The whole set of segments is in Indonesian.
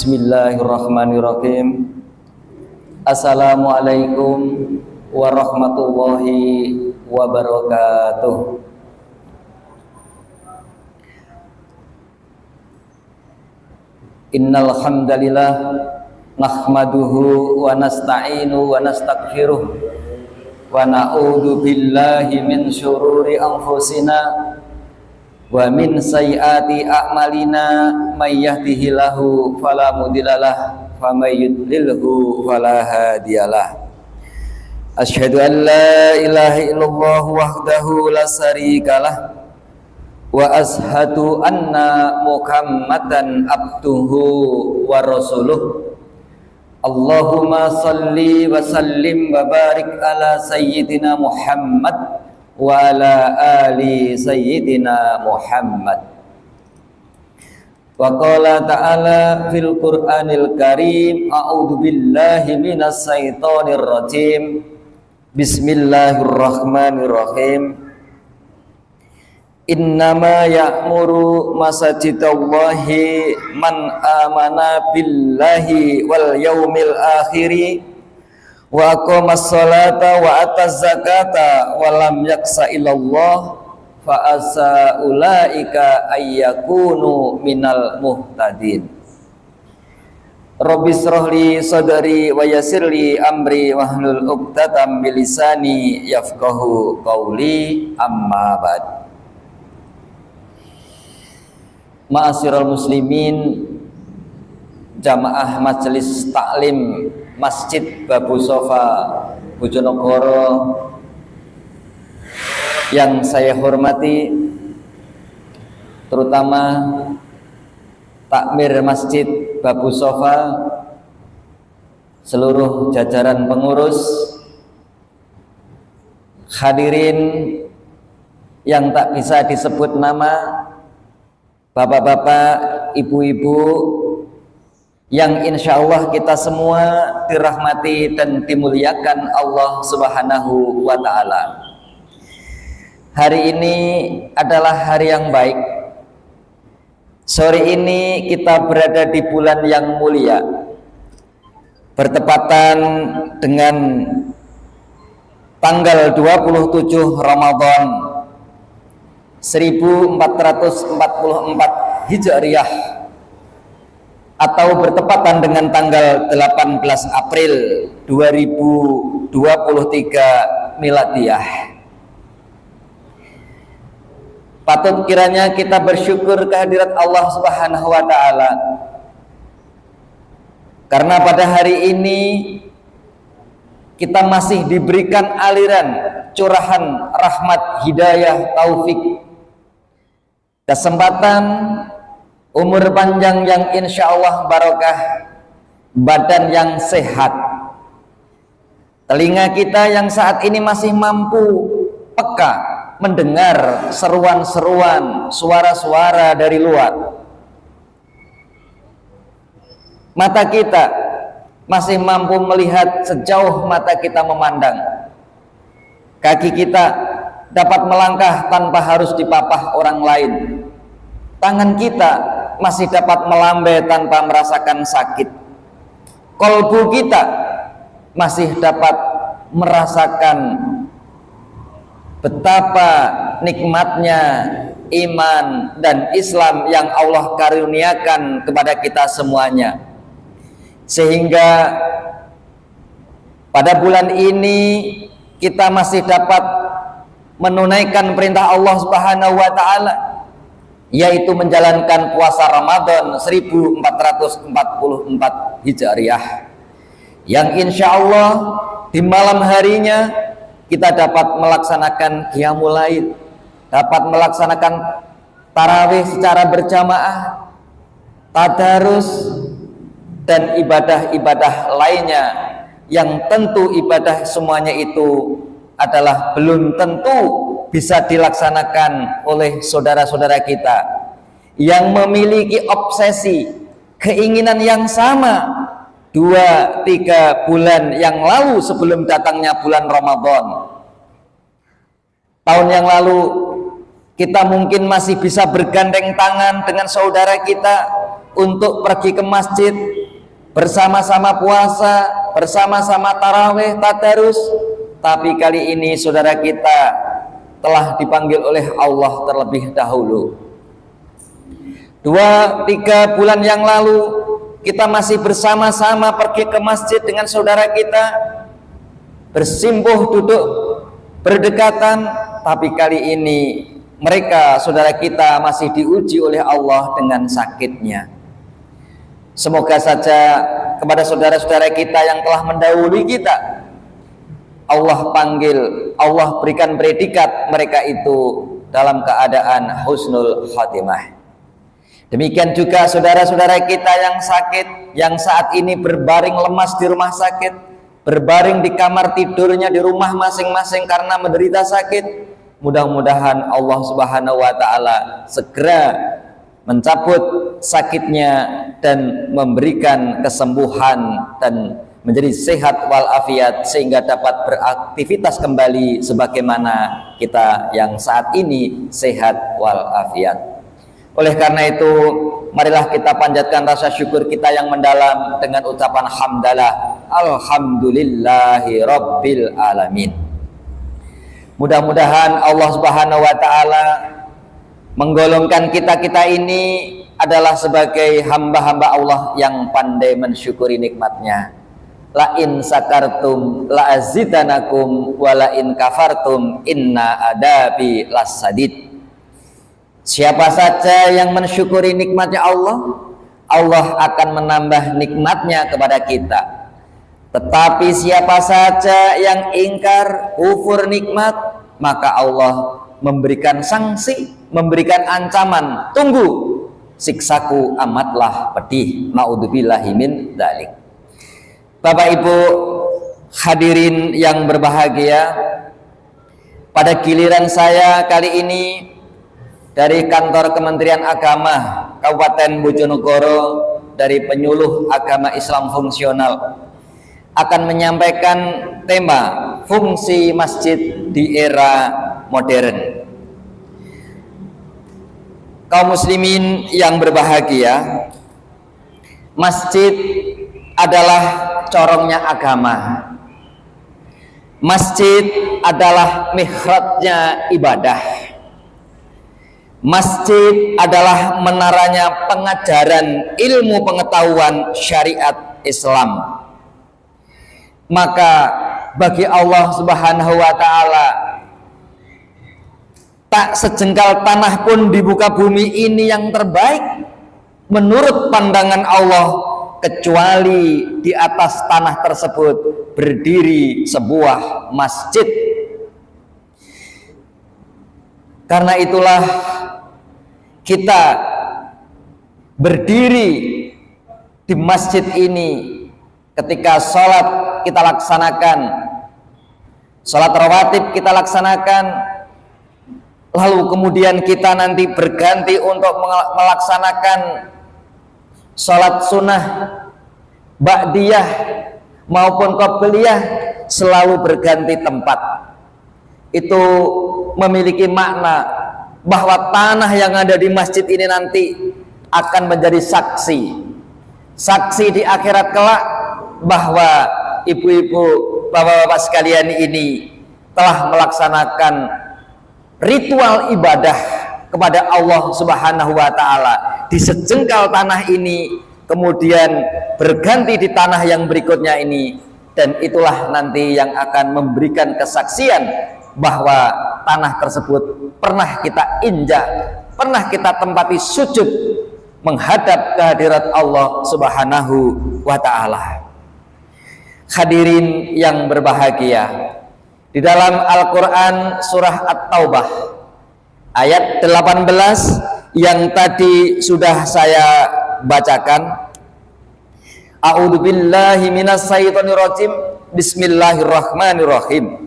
Bismillahirrahmanirrahim. Assalamualaikum warahmatullahi wabarakatuh. Innal hamdalillah nahmaduhu wa nasta'inu wa nastaghfiruh wa na'udzu billahi min syururi anfusina wa min sayyiati a'malina may yahdihillahu fala mudhillalah wa may yudlilhu fala hadiyalah. Asyhadu an la ilaha illallah wahdahu la syarikalah wa ashhadu anna Muhammadan abduhu wa rasuluh. Allahumma salli wa sallim wa barik ala sayyidina Muhammad wa ala ali sayyidina Muhammad. Wa qala ta'ala fil Qur'anil Karim, a'udzu billahi minas syaitonir rajim. Bismillahirrahmanirrahim. Innama ya'muru masajidallahi man amana billahi wal yaumil akhiri wa aqamas salata wa ataz zakata wa lam yaksa illallah fa asa ulaika ayyakunu minal muhtadin. Rabbi shrahli sadri wa yassirli amri wahlul 'uqdatam min lisani yafqahu qawli, amma ba'd. Ma'asyiral muslimin, jamaah majelis taklim Masjid Babu Sofa Bojonegoro yang saya hormati, terutama takmir Masjid Babu Sofa, seluruh jajaran pengurus, hadirin yang tak bisa disebut nama, bapak-bapak, ibu-ibu, yang insya Allah kita semua dirahmati dan dimuliakan Allah Subhanahu wa Ta'ala. Hari ini adalah hari yang baik. Sore ini kita berada di bulan yang mulia, bertepatan dengan tanggal 27 Ramadan 1444 Hijriah, atau bertepatan dengan tanggal 18 April 2023 Miladiyah. Patut kiranya kita bersyukur kehadirat Allah Subhanahu wa Ta'ala, karena pada hari ini kita masih diberikan aliran curahan rahmat, hidayah, taufik, kesempatan, umur panjang yang insya Allah barokah, badan yang sehat, telinga kita yang saat ini masih mampu peka mendengar seruan-seruan, suara-suara dari luar, mata kita masih mampu melihat sejauh mata kita memandang, kaki kita dapat melangkah tanpa harus dipapah orang lain, tangan kita masih dapat melambai tanpa merasakan sakit, kolbu kita masih dapat merasakan betapa nikmatnya iman dan Islam yang Allah karuniakan kepada kita semuanya. Sehingga pada bulan ini kita masih dapat menunaikan perintah Allah Subhanahu wa Ta'ala, yaitu menjalankan puasa Ramadan 1444 Hijriah, yang insya Allah di malam harinya kita dapat melaksanakan qiyamul lail, dapat melaksanakan tarawih secara berjamaah, tadarus, dan ibadah-ibadah lainnya, yang tentu ibadah semuanya itu adalah belum tentu bisa dilaksanakan oleh saudara-saudara kita yang memiliki obsesi, keinginan yang sama 2-3 bulan yang lalu sebelum datangnya bulan Ramadan. Tahun yang lalu kita mungkin masih bisa bergandeng tangan dengan saudara kita untuk pergi ke masjid, bersama-sama puasa, bersama-sama tarawih, tadarus, tapi kali ini saudara kita telah dipanggil oleh Allah terlebih dahulu. 2-3 bulan yang lalu kita masih bersama-sama pergi ke masjid dengan saudara kita, bersimpuh duduk berdekatan, tapi kali ini mereka, saudara kita, masih diuji oleh Allah dengan sakitnya. Semoga saja kepada saudara-saudara kita yang telah mendahului kita, Allah panggil, Allah berikan predikat mereka itu dalam keadaan husnul khatimah. Demikian juga saudara-saudara kita yang sakit, yang saat ini berbaring lemas di rumah sakit, berbaring di kamar tidurnya di rumah masing-masing karena menderita sakit. Mudah-mudahan Allah Subhanahu wa taala segera mencabut sakitnya dan memberikan kesembuhan dan menjadi sehat walafiat sehingga dapat beraktivitas kembali sebagaimana kita yang saat ini sehat walafiat. Oleh karena itu, marilah kita panjatkan rasa syukur kita yang mendalam dengan ucapan hamdalah, alhamdulillahi rabbil alamin. Mudah-mudahan Allah Subhanahu wa taala menggolongkan kita-kita ini adalah sebagai hamba-hamba Allah yang pandai mensyukuri nikmatnya. La in sakartum la azidanakum wa la in kafartum inna adabi lasadid. Siapa saja yang mensyukuri nikmatnya Allah, Allah akan menambah nikmatnya kepada kita. Tetapi siapa saja yang ingkar, kufur nikmat, maka Allah memberikan sanksi, memberikan ancaman, tunggu, siksaku amatlah pedih. Naudzubillahi min dzalik. Bapak Ibu hadirin yang berbahagia, pada giliran saya kali ini dari kantor Kementerian Agama Kabupaten Bojonegoro, dari penyuluh agama Islam fungsional, akan menyampaikan tema fungsi masjid di era modern. Kaum muslimin yang berbahagia, masjid adalah corongnya agama. Masjid adalah mihrabnya ibadah. Masjid adalah menaranya pengajaran ilmu pengetahuan syariat Islam. Maka bagi Allah Subhanahu wa taala, tak sejengkal tanah pun di muka bumi ini yang terbaik menurut pandangan Allah, kecuali di atas tanah tersebut berdiri sebuah masjid. Karena itulah kita berdiri di masjid ini. Ketika sholat kita laksanakan, sholat rawatib kita laksanakan, lalu kemudian kita nanti berganti untuk melaksanakan sholat sunnah, ba'diyah maupun qabliyah, selalu berganti tempat. Itu memiliki makna bahwa tanah yang ada di masjid ini nanti akan menjadi saksi di akhirat kelak, bahwa ibu-ibu, bapak-bapak sekalian ini telah melaksanakan ritual ibadah kepada Allah Subhanahu wa taala di sejengkal tanah ini, kemudian berganti di tanah yang berikutnya ini, dan itulah nanti yang akan memberikan kesaksian bahwa tanah tersebut pernah kita injak, pernah kita tempati sujud menghadap kehadirat Allah Subhanahu wa taala. Hadirin yang berbahagia, di dalam Al-Quran surah At-Taubah ayat 18 yang tadi sudah saya bacakan, A'udzubillahi minasyaitonirrajim, Bismillahirrahmanirrahim.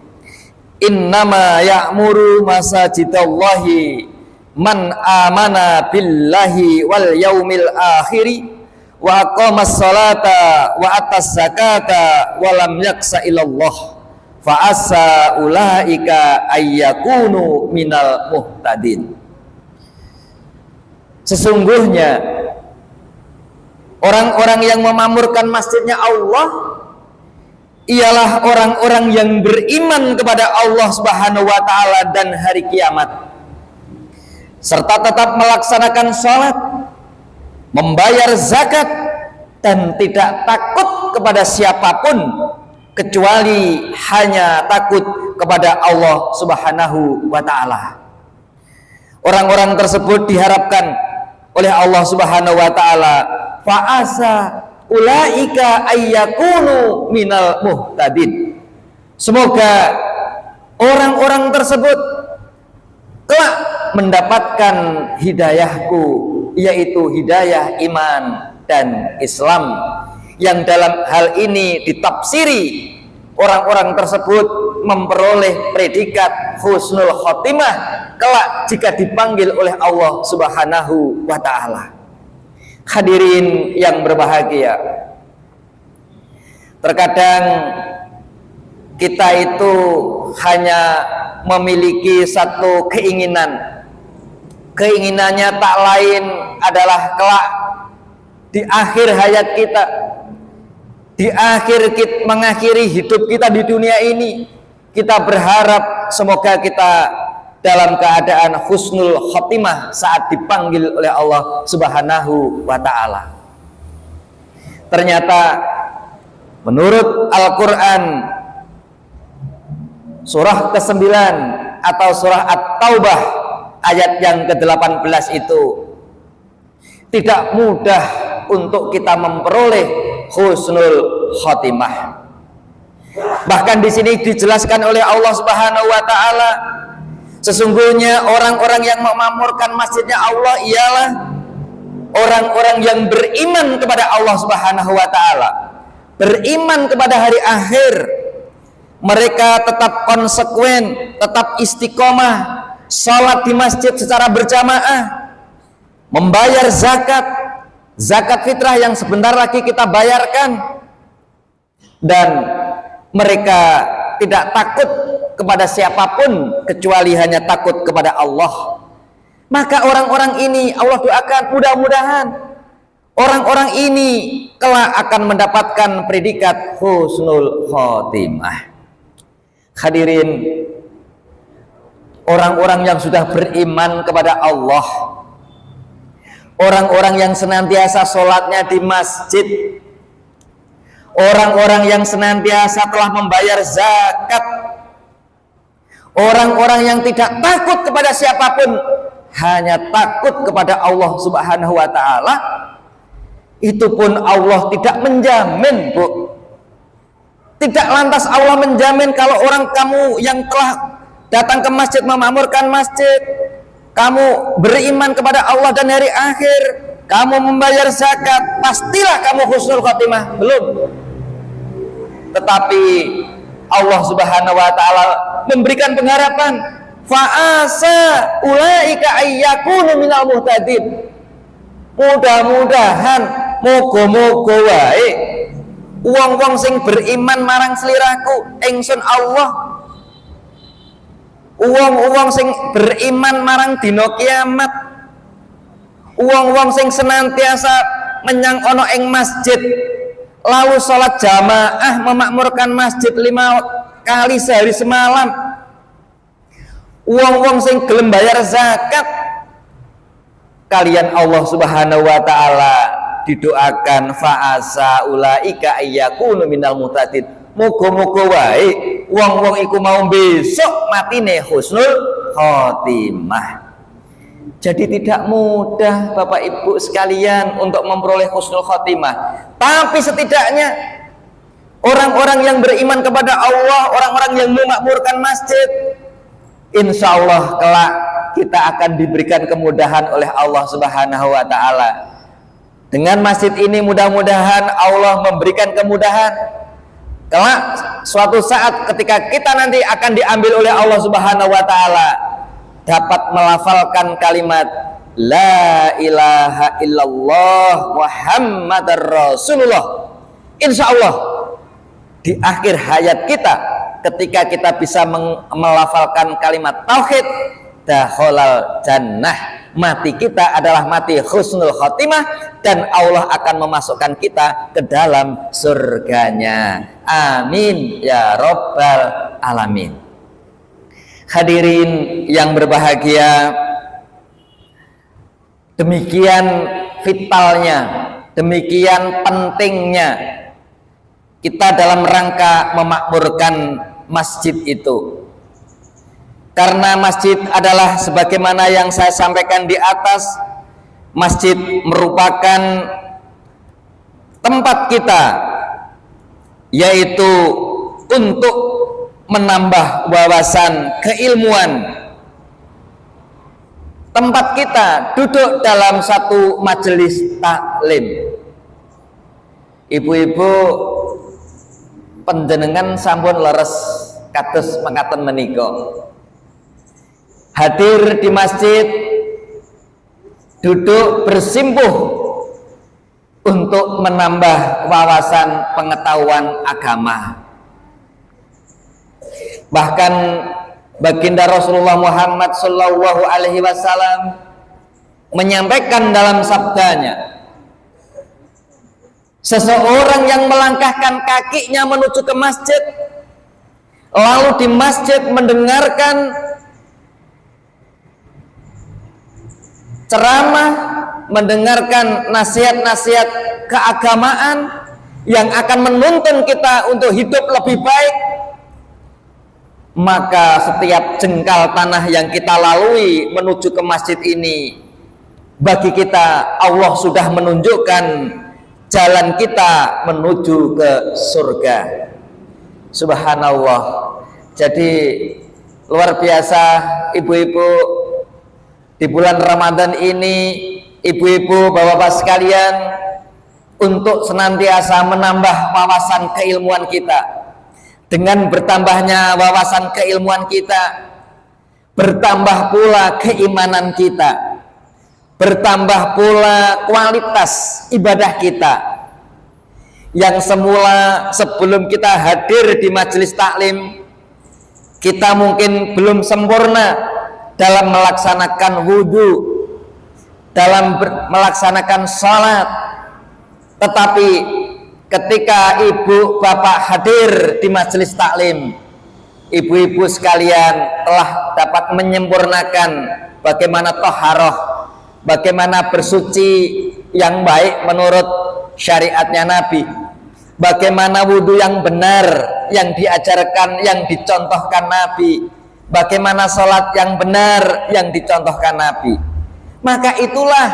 Innama ya'muru masajidallahi man amana billahi wal yaumil akhiri wa aqamas salata wa atas zakata wa lam yaksa ilallah fa asa ulaika ayyakunu minal muhtadin. Sesungguhnya Orang-orang yang memakmurkan masjidnya Allah ialah orang-orang yang beriman kepada Allah Subhanahu wa taala dan hari kiamat, serta tetap melaksanakan sholat, membayar zakat, dan tidak takut kepada siapapun kecuali hanya takut kepada Allah Subhanahu wa taala. Orang-orang tersebut diharapkan oleh Allah Subhanahu wa taala, fa'asa ulaika ayyakunu minal muhtadin. Semoga orang-orang tersebut kelak mendapatkan hidayahku, yaitu hidayah iman dan Islam, yang dalam hal ini ditafsiri orang-orang tersebut memperoleh predikat husnul khotimah kelak jika dipanggil oleh Allah Subhanahu wa taala. Hadirin yang berbahagia, terkadang kita itu hanya memiliki satu keinginan. Keinginannya tak lain adalah kelak di akhir hayat kita, di akhir kita mengakhiri hidup kita di dunia ini, kita berharap semoga kita dalam keadaan husnul khotimah saat dipanggil oleh Allah Subhanahu wa taala. Ternyata menurut Al-Qur'an surah ke-9 atau surah At-Taubah ayat yang ke-18 itu tidak mudah untuk kita memperoleh husnul khotimah. Bahkan di sini dijelaskan oleh Allah Subhanahu wa taala, sesungguhnya orang-orang yang memakmurkan masjidnya Allah ialah orang-orang yang beriman kepada Allah Subhanahu wa taala, beriman kepada hari akhir. Mereka tetap konsekuen, tetap istiqomah, sholat di masjid secara berjamaah, membayar zakat fitrah yang sebentar lagi kita bayarkan, dan mereka tidak takut kepada siapapun kecuali hanya takut kepada Allah. Maka orang-orang ini Allah doakan mudah-mudahan orang-orang ini kelak akan mendapatkan predikat husnul khotimah. Hadirin, orang-orang yang sudah beriman kepada Allah, orang-orang yang senantiasa sholatnya di masjid, orang-orang yang senantiasa telah membayar zakat, orang-orang yang tidak takut kepada siapapun, hanya takut kepada Allah Subhanahu wa taala, itu pun Allah tidak menjamin, Bu. Tidak lantas Allah menjamin kalau orang kamu yang telah datang ke masjid, memakmurkan masjid, kamu beriman kepada Allah dan hari akhir, kamu membayar zakat, pastilah kamu husnul khotimah. Belum. Tetapi Allah Subhanahu wa taala memberikan pengharapan, fa'asa ulaika ayyakunu minal muhtadin. Mudah-mudahan moga-moga wae wong-wong sing beriman marang sliraku ingsun Allah, wong-wong sing beriman marang dina kiamat, wong-wong sing senantiasa menyang ana ing masjid, lalu sholat jamaah memakmurkan masjid 5 kali sehari semalam, wong-wong sing gelem bayar zakat, kalian Allah Subhanahu wa taala didoakan fa'asa ulaika ayyakunu minal muhtadin. Moga-moga wae wong-wong iku mau besok matine husnul khotimah. Jadi tidak mudah Bapak Ibu sekalian untuk memperoleh husnul khotimah. Tapi setidaknya orang-orang yang beriman kepada Allah, orang-orang yang memakmurkan masjid, insya Allah kelak kita akan diberikan kemudahan oleh Allah Subhanahu wa taala. Dengan masjid ini mudah-mudahan Allah memberikan kemudahan. Kelak suatu saat ketika kita nanti akan diambil oleh Allah Subhanahu wa taala, dapat melafalkan kalimat la ilaha illallah Muhammadar Rasulullah. Insya Allah di akhir hayat kita, ketika kita bisa melafalkan kalimat tauhid, dakhalal jannah, mati kita adalah mati husnul khotimah, dan Allah akan memasukkan kita ke dalam surganya. Amin ya rabbal alamin. Hadirin yang berbahagia, demikian vitalnya, demikian pentingnya kita dalam rangka memakmurkan masjid itu. Karena masjid adalah sebagaimana yang saya sampaikan di atas, masjid merupakan tempat kita, yaitu untuk menambah wawasan keilmuan. Tempat kita duduk dalam satu majelis taklim. Ibu-ibu panjenengan sampun leres kados mekaten menika. Hadir di masjid, duduk bersimpuh untuk menambah wawasan pengetahuan agama. Bahkan baginda Rasulullah Muhammad sallallahu alaihi wasallam menyampaikan dalam sabdanya, seseorang yang melangkahkan kakinya menuju ke masjid, lalu di masjid mendengarkan ceramah, mendengarkan nasihat-nasihat keagamaan yang akan menuntun kita untuk hidup lebih baik, maka setiap jengkal tanah yang kita lalui menuju ke masjid ini, bagi kita Allah sudah menunjukkan jalan kita menuju ke surga. Subhanallah. Jadi luar biasa ibu-ibu, di bulan Ramadan ini, ibu-ibu, bapak-bapak sekalian, untuk senantiasa menambah wawasan keilmuan kita. Dengan bertambahnya wawasan keilmuan kita, bertambah pula keimanan kita, bertambah pula kualitas ibadah kita. Yang semula sebelum kita hadir di majelis taklim, kita mungkin belum sempurna dalam melaksanakan wudhu, dalam melaksanakan sholat, tetapi ketika ibu bapak hadir di majelis taklim, ibu-ibu sekalian telah dapat menyempurnakan bagaimana toharoh, bagaimana bersuci yang baik menurut syariatnya Nabi, bagaimana wudhu yang benar yang diajarkan, yang dicontohkan Nabi, bagaimana sholat yang benar yang dicontohkan Nabi. Maka itulah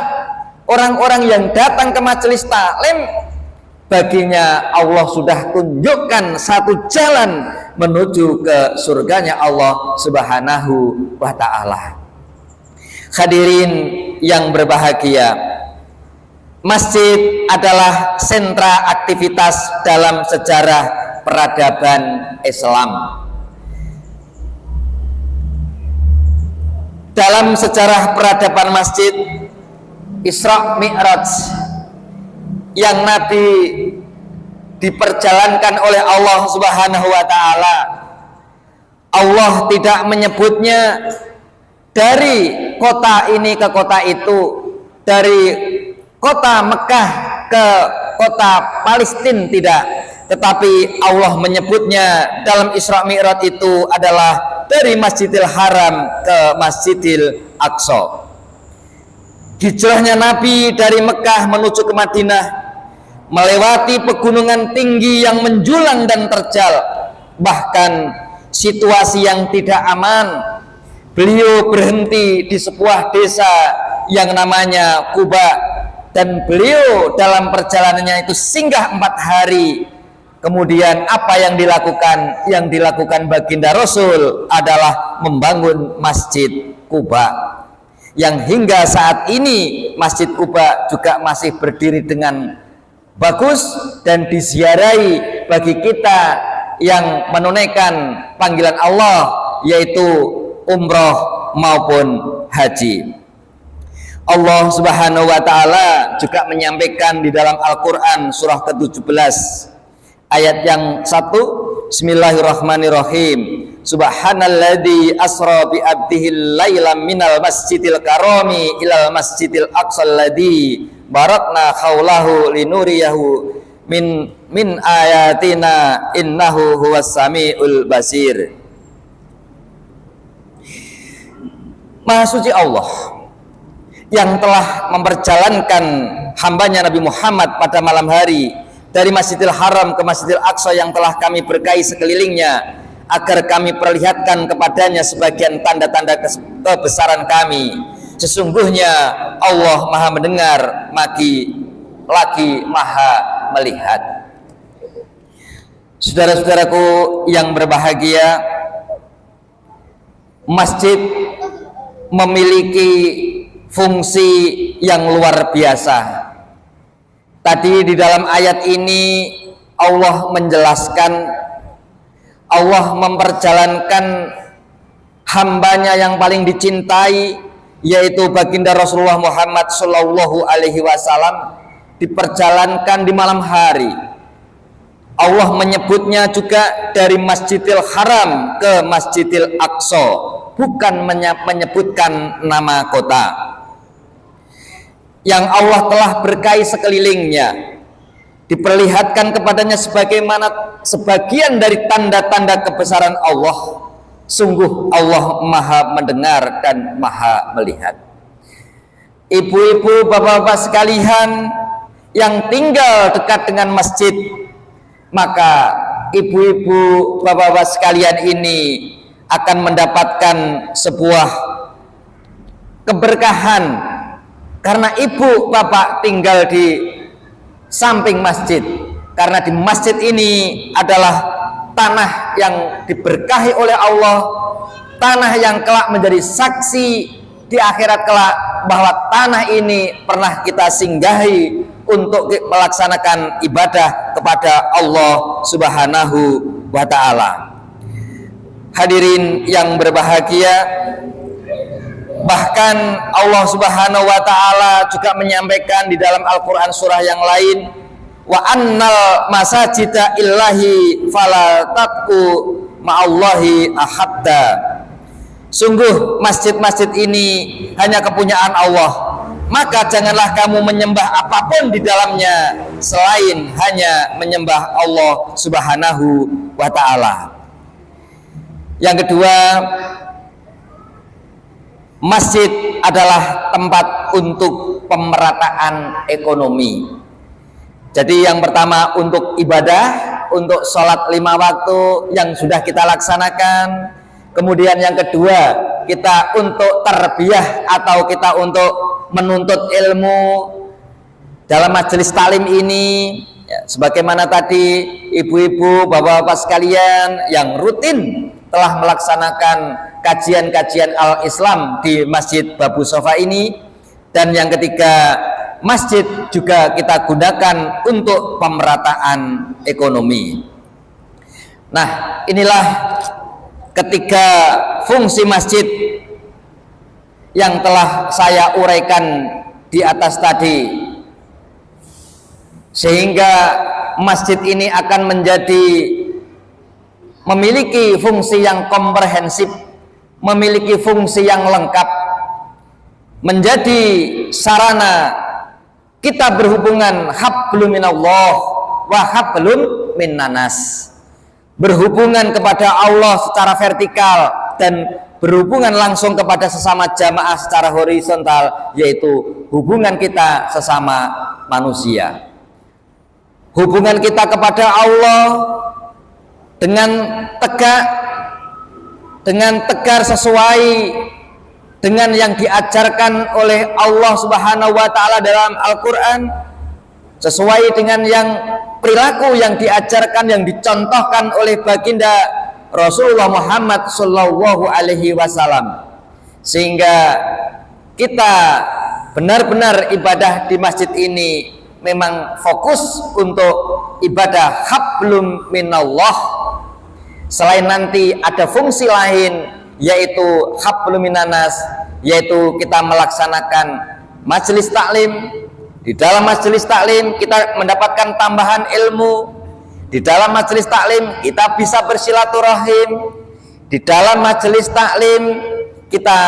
orang-orang yang datang ke majelis taklim, baginya Allah sudah tunjukkan satu jalan menuju ke surganya Allah Subhanahu wa ta'ala. Hadirin yang berbahagia, masjid adalah sentra aktivitas dalam sejarah peradaban Islam. Dalam sejarah peradaban masjid, Isra Mi'raj yang Nabi diperjalankan oleh Allah Subhanahu wa ta'ala, Allah tidak menyebutnya dari kota ini ke kota itu, dari kota Mekah ke kota Palestina, tidak, tetapi Allah menyebutnya dalam Isra Mi'raj itu adalah dari Masjidil Haram ke Masjidil Aqsa. Hijrahnya Nabi dari Mekah menuju ke Madinah melewati pegunungan tinggi yang menjulang dan terjal, bahkan situasi yang tidak aman. Beliau berhenti di sebuah desa yang namanya Quba, dan beliau dalam perjalanannya itu singgah 4 hari. Kemudian apa yang dilakukan? Yang dilakukan baginda Rasul adalah membangun Masjid Quba, yang hingga saat ini Masjid Quba juga masih berdiri dengan bagus dan diziarahi bagi kita yang menunaikan panggilan Allah, yaitu umroh maupun haji. Allah Subhanahu wa ta'ala juga menyampaikan di dalam Al-Quran surah ke-17 ayat yang 1, Bismillahirrahmanirrahim, Subhanalladzi asra bi abdihi lailam minal masjidil karami ilal masjidil aqsal ladzi barakna haulahu linuriyahu min ayatina innahu huwas samiul basir. Maha suci Allah yang telah memperjalankan hambanya Nabi Muhammad pada malam hari dari Masjidil Haram ke Masjidil Aqsa yang telah kami berkahi sekelilingnya, agar kami perlihatkan kepadanya sebagian tanda-tanda kebesaran kami. Sesungguhnya Allah Maha mendengar, lagi Maha melihat. Saudara-saudaraku yang berbahagia, masjid memiliki fungsi yang luar biasa. Tadi di dalam ayat ini Allah menjelaskan, Allah memperjalankan hambanya yang paling dicintai, yaitu baginda Rasulullah Muhammad Sallallahu Alaihi Wasallam, diperjalankan di malam hari. Allah menyebutnya juga dari Masjidil Haram ke Masjidil Aqsa, bukan menyebutkan nama kota. Yang Allah telah berkahi sekelilingnya, diperlihatkan kepadanya sebagaimana sebagian dari tanda-tanda kebesaran Allah. Sungguh Allah Maha mendengar dan Maha melihat. Ibu-ibu, bapak-bapak sekalian yang tinggal dekat dengan masjid, maka ibu-ibu, bapak-bapak sekalian ini akan mendapatkan sebuah keberkahan karena ibu bapak tinggal di samping masjid, karena di masjid ini adalah tanah yang diberkahi oleh Allah, tanah yang kelak menjadi saksi di akhirat kelak bahwa tanah ini pernah kita singgahi untuk melaksanakan ibadah kepada Allah Subhanahu wa ta'ala. Hadirin yang berbahagia, bahkan Allah Subhanahu wa ta'ala juga menyampaikan di dalam Al-Quran surah yang lain, wa annal masajida illahi fala taqu ma'allahi ahadda. Sungguh masjid-masjid ini hanya kepunyaan Allah, maka janganlah kamu menyembah apapun di dalamnya selain hanya menyembah Allah Subhanahu wa ta'ala. Yang kedua, masjid adalah tempat untuk pemerataan ekonomi. Jadi yang pertama untuk ibadah, untuk sholat 5 waktu yang sudah kita laksanakan. Kemudian yang kedua, kita untuk tarbiyah atau kita untuk menuntut ilmu dalam majelis taklim ini, ya, sebagaimana tadi ibu-ibu, bapak-bapak sekalian yang rutin telah melaksanakan kajian-kajian al-Islam di Masjid Babu Sofa ini. Dan yang ketiga, masjid juga kita gunakan untuk pemerataan ekonomi. Nah, inilah ketiga fungsi masjid yang telah saya uraikan di atas tadi, sehingga masjid ini akan memiliki fungsi yang komprehensif, memiliki fungsi yang lengkap, menjadi sarana kita berhubungan hablum minallah wa hablum minnanas, berhubungan kepada Allah secara vertikal dan berhubungan langsung kepada sesama jamaah secara horizontal, yaitu hubungan kita sesama manusia. Hubungan kita kepada Allah dengan tegar sesuai dengan yang diajarkan oleh Allah Subhanahu wa ta'ala dalam Al-Quran, sesuai dengan yang perilaku yang diajarkan, yang dicontohkan oleh baginda Rasulullah Muhammad Sallallahu Alaihi Wasallam, sehingga kita benar-benar ibadah di masjid ini memang fokus untuk ibadah hablum minallah. Selain nanti ada fungsi lain, yaitu hablum minnanas, yaitu kita melaksanakan majelis taklim. Di dalam majelis taklim kita mendapatkan tambahan ilmu. Di dalam majelis taklim kita bisa bersilaturahim. Di dalam majelis taklim kita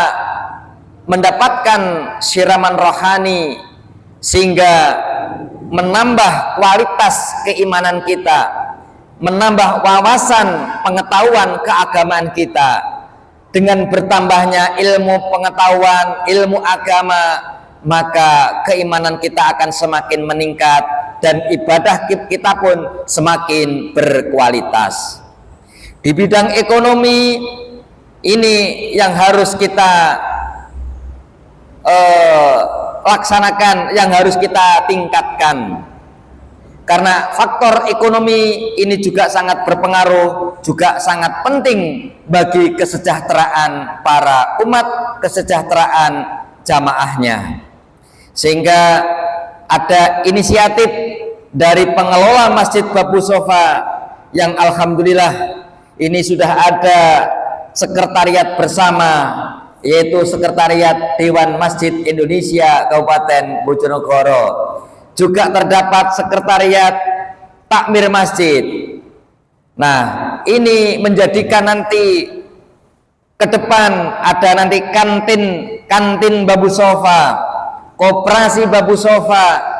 mendapatkan siraman rohani sehingga menambah kualitas keimanan kita, menambah wawasan pengetahuan keagamaan kita. Dengan bertambahnya ilmu pengetahuan, ilmu agama, maka keimanan kita akan semakin meningkat dan ibadah kita pun semakin berkualitas. Di bidang ekonomi ini yang harus kita laksanakan, yang harus kita tingkatkan. Karena faktor ekonomi ini juga sangat berpengaruh, juga sangat penting bagi kesejahteraan para umat, kesejahteraan jamaahnya. Sehingga ada inisiatif dari pengelola Masjid Babu Sofa yang alhamdulillah ini sudah ada sekretariat bersama, yaitu Sekretariat Dewan Masjid Indonesia Kabupaten Bojonegoro. Juga terdapat sekretariat takmir masjid. Nah, ini menjadikan nanti ke depan ada nanti kantin Babu Sofa, koperasi Babu Sofa,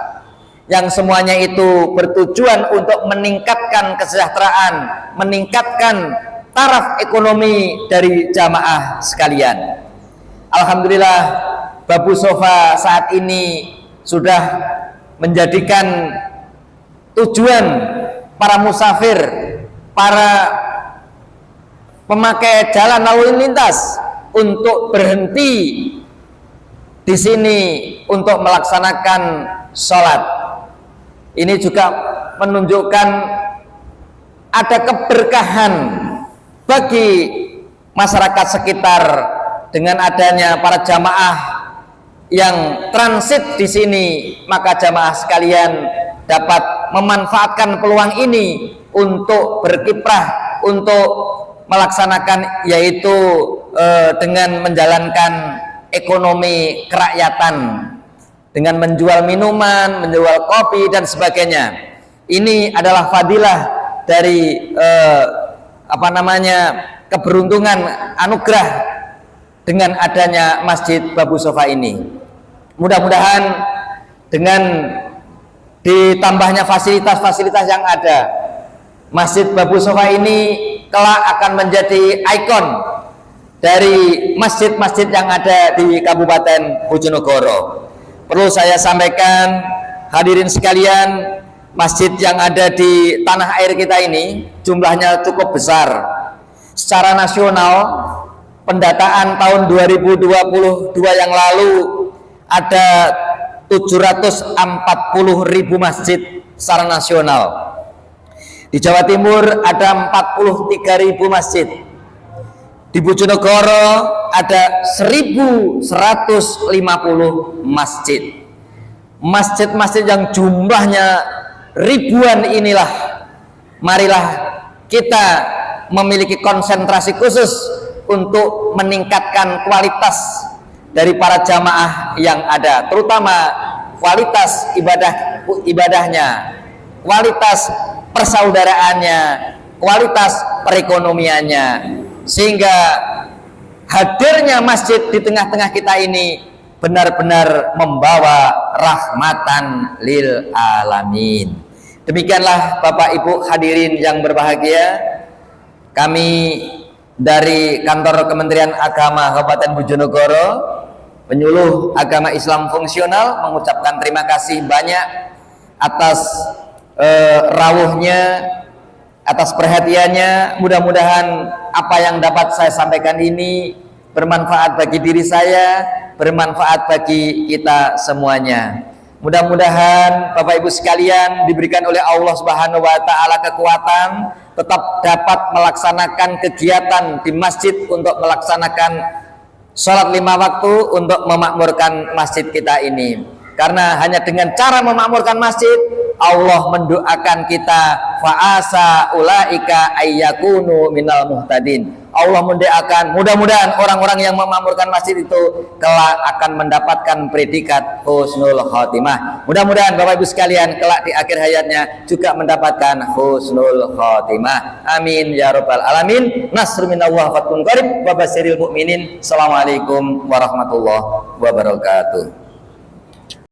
yang semuanya itu bertujuan untuk meningkatkan kesejahteraan, meningkatkan taraf ekonomi dari jamaah sekalian. Alhamdulillah Babu Sofa saat ini sudah menjadikan tujuan para musafir, para pemakai jalan lalu lintas untuk berhenti di sini untuk melaksanakan sholat. Ini juga menunjukkan ada keberkahan bagi masyarakat sekitar dengan adanya para jamaah yang transit di sini, maka jamaah sekalian dapat memanfaatkan peluang ini untuk berkiprah, untuk melaksanakan, yaitu dengan menjalankan ekonomi kerakyatan, dengan menjual minuman, menjual kopi dan sebagainya. Ini adalah fadilah dari keberuntungan anugerah dengan adanya Masjid Babu Sofa ini. Mudah-mudahan dengan ditambahnya fasilitas-fasilitas yang ada, Masjid Babu Sofa ini kelak akan menjadi ikon dari masjid-masjid yang ada di Kabupaten Bojonegoro. Perlu saya sampaikan, hadirin sekalian, masjid yang ada di tanah air kita ini jumlahnya cukup besar. Secara nasional, pendataan tahun 2022 yang lalu ada 740.000 masjid secara nasional. Di Jawa Timur ada 43.000 masjid. Di Bojonegoro ada 1.150 masjid. Masjid-masjid yang jumlahnya ribuan inilah, marilah kita memiliki konsentrasi khusus untuk meningkatkan kualitas dari para jamaah yang ada, terutama kualitas ibadahnya, kualitas persaudaraannya, kualitas perekonomiannya, sehingga hadirnya masjid di tengah-tengah kita ini benar-benar membawa rahmatan lil alamin. Demikianlah Bapak Ibu hadirin yang berbahagia, kami dari kantor Kementerian Agama Kabupaten Bojonegoro, penyuluh agama Islam fungsional, mengucapkan terima kasih banyak atas rawuhnya, atas perhatiannya. Mudah-mudahan apa yang dapat saya sampaikan ini bermanfaat bagi diri saya, bermanfaat bagi kita semuanya. Mudah-mudahan Bapak Ibu sekalian diberikan oleh Allah Subhanahu wa taala kekuatan tetap dapat melaksanakan kegiatan di masjid untuk melaksanakan sholat 5 waktu untuk memakmurkan masjid kita ini. Karena hanya dengan cara memakmurkan masjid Allah mendoakan kita, fa'asa ulaika ayyakunu minal muhtadin. Allah mendoakan mudah-mudahan orang-orang yang memakmurkan masjid itu kelak akan mendapatkan predikat husnul khotimah. Mudah-mudahan Bapak Ibu sekalian kelak di akhir hayatnya juga mendapatkan husnul khotimah. Amin ya rabbal alamin. Nasrun minallah wa fathun qarib wa basyiril mu'minin. Assalamualaikum warahmatullahi wabarakatuh.